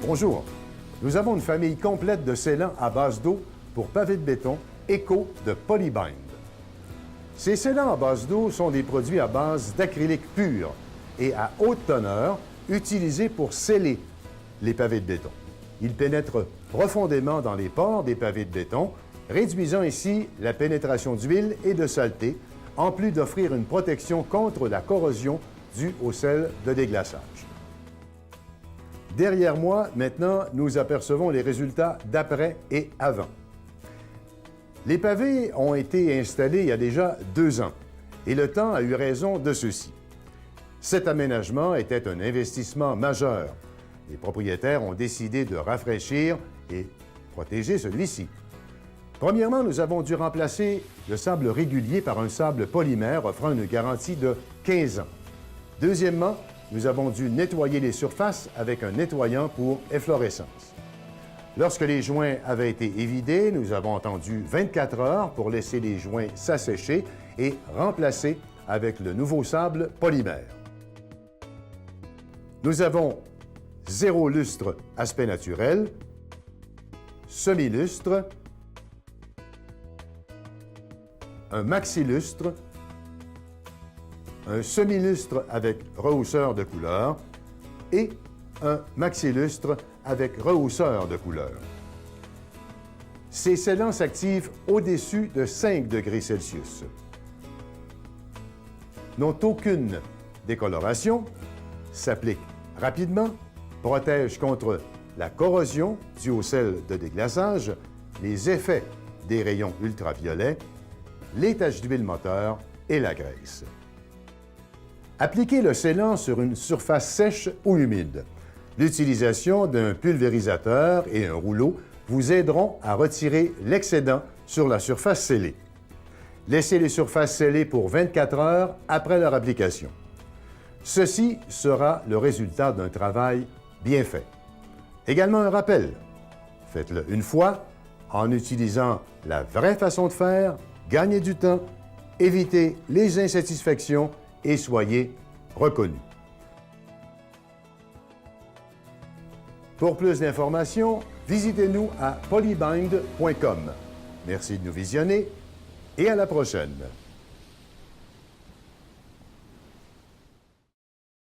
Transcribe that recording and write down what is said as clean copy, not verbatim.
Bonjour. Nous avons une famille complète de scellants à base d'eau pour pavés de béton Eco de Polybind. Ces scellants à base d'eau sont des produits à base d'acrylique pur et à haute teneur utilisés pour sceller les pavés de béton. Ils pénètrent profondément dans les pores des pavés de béton, réduisant ainsi la pénétration d'huile et de saleté, en plus d'offrir une protection contre la corrosion due au sel de déglaçage. Derrière moi, maintenant, nous apercevons les résultats d'après et avant. Les pavés ont été installés il y a déjà 2 ans et le temps a eu raison de ceci. Cet aménagement était un investissement majeur. Les propriétaires ont décidé de rafraîchir et protéger celui-ci. Premièrement, nous avons dû remplacer le sable régulier par un sable polymère offrant une garantie de 15 ans. Deuxièmement, nous avons dû nettoyer les surfaces avec un nettoyant pour efflorescence. Lorsque les joints avaient été évidés, nous avons attendu 24 heures pour laisser les joints s'assécher et remplacer avec le nouveau sable polymère. Nous avons 0 lustre aspect naturel, semi-lustre, un maxi-lustre, un semi-lustre avec rehausseur de couleur et un maxi-lustre avec rehausseur de couleur. Ces scellants s'activent au-dessus de 5 degrés Celsius. N'ont aucune décoloration, s'appliquent rapidement, protègent contre la corrosion due au sel de déglaçage, les effets des rayons ultraviolets, les taches d'huile moteur et la graisse. Appliquez le scellant sur une surface sèche ou humide. L'utilisation d'un pulvérisateur et un rouleau vous aideront à retirer l'excédent sur la surface scellée. Laissez les surfaces scellées pour 24 heures après leur application. Ceci sera le résultat d'un travail bien fait. Également un rappel, faites-le une fois en utilisant la vraie façon de faire, gagnez du temps, évitez les insatisfactions et soyez reconnus. Pour plus d'informations, visitez-nous à polybind.com. Merci de nous visionner et à la prochaine.